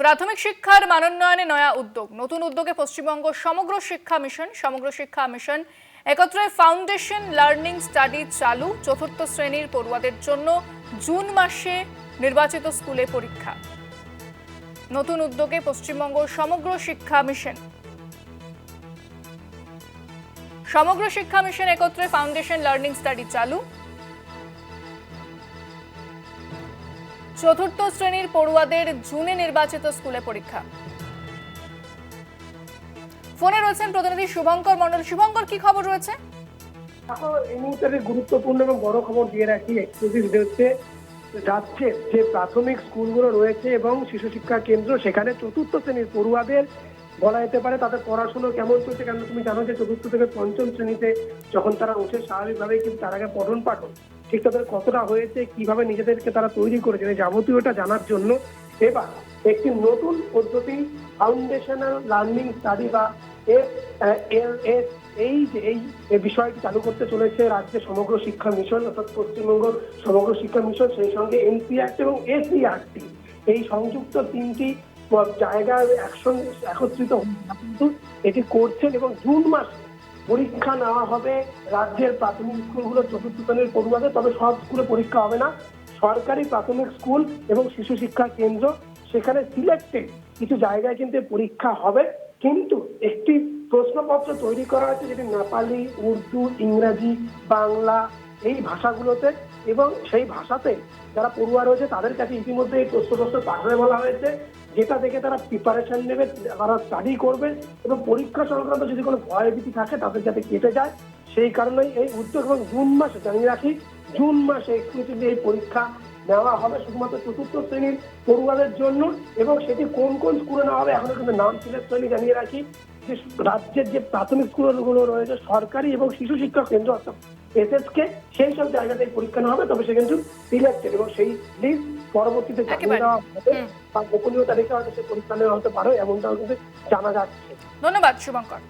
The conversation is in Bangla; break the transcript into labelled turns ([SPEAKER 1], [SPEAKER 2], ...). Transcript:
[SPEAKER 1] প্রাথমিক শিক্ষার মানোন্নয়নে নয়া উদ্যোগ। নতুন উদ্যোগে পশ্চিমবঙ্গ সমগ্র শিক্ষা মিশন একত্রে ফাউন্ডেশন লার্নিং স্টাডি চালু। চতুর্থ শ্রেণীর পড়ুয়াদের জন্য জুন মাসে নির্বাচিত স্কুলে পরীক্ষা। নতুন উদ্যোগে পশ্চিমবঙ্গ সমগ্র শিক্ষা মিশন একত্রে ফাউন্ডেশন লার্নিং স্টাডি চালু। চতুর্থ শ্রেণীর পড়ুয়াদের জুনে নির্বাচিত স্কুলে পরীক্ষা। ফোনে রয়েছেন প্রতিনিধি শুভঙ্কর মণ্ডল। শুভঙ্কর, কি খবর রয়েছে?
[SPEAKER 2] এই মুহূর্তে গুরুত্বপূর্ণ এবং বড় খবর দিয়ে রাখি। এক্সক্লুসিভ হচ্ছে রাজ্যের যে প্রাথমিক স্কুলগুলো রয়েছে এবং শিশু শিক্ষা কেন্দ্র, সেখানে চতুর্থ শ্রেণীর পড়ুয়াদের বলা যেতে পারে তাদের পড়াশোনা কেমন চলছে। কারণ তুমি জানো যে চতুর্থ থেকে পঞ্চম শ্রেণীতে যখন তারা ওঠে, স্বাভাবিকভাবেই কিন্তু তার আগে পঠন পাঠন ঠিক তাদের কতটা হয়েছে, কিভাবে নিজেদেরকে তারা তৈরি করেছে, যাবতীয়টা জানার জন্য এবার একটি নতুন পদ্ধতি ফাউন্ডেশনাল লার্নিং স্টাডি বা FLS এই বিষয়টি চালু করতে চলেছে রাজ্যের সমগ্র শিক্ষা মিশন, অর্থাৎ পশ্চিমবঙ্গ সমগ্র শিক্ষা মিশন, সেই সঙ্গে NCERT এবং SCERT এই সংযুক্ত তিনটি জায়গায় একত্রিত কিন্তু এটি করছেন। এবং জুন মাসে পরীক্ষা নেওয়া হবে রাজ্যের প্রাথমিক স্কুলগুলো চতুর্থ শ্রেণীর পড়ুয়াদের। তবে সব স্কুলে পরীক্ষা হবে না, সরকারি প্রাথমিক স্কুল এবং শিশু শিক্ষা কেন্দ্র সেখানে সিলেক্টেড কিছু জায়গায় কিন্তু পরীক্ষা হবে। কিন্তু একটি প্রশ্নপত্র তৈরি করা হয়েছে যেটি নেপালি, উর্দু, ইংরাজি, বাংলা এই ভাষাগুলোতে, এবং সেই ভাষাতে যারা পড়ুয়া রয়েছে তাদের কাছে ইতিমধ্যে এই প্রশ্নপত্র পাঠাতে বলা হয়েছে, যেটা দেখে তারা প্রিপারেশন নেবে, তারা স্টাডি করবে এবং পরীক্ষা সংক্রান্ত যদি কোনো ভয়ভীতি থাকে তাদের যাতে কেটে যায়, সেই কারণেই এই উদ্যোগ। এবং জুন মাসে জানিয়ে রাখি, জুন মাসে এক্সক্লুসিভলি এই পরীক্ষা নেওয়া হবে শুধুমাত্র চতুর্থ শ্রেণীর পড়ুয়াদের জন্য। এবং সেটি কোন কোন স্কুলে নেওয়া হবে এখনো কিন্তু নাম সিলেক্ট হয়নি। জানিয়ে রাখি যে রাজ্যের যে প্রাথমিক স্কুলগুলো রয়েছে সরকারি এবং শিশু শিক্ষা কেন্দ্র অর্থাৎ SSK, সেই সব জায়গাতে পরীক্ষা নেওয়া হবে। তবে সে কিন্তু সিলেক্টেড এবং সেই লিস্ট পরবর্তীতে জানিয়ে দেওয়া হবে বা গোপনীয় তালিকা হয়তো সে পরীক্ষা নেওয়া হতে পারে, এমনটাও কিন্তু জানা যাচ্ছে।
[SPEAKER 1] ধন্যবাদ শুভঙ্কর।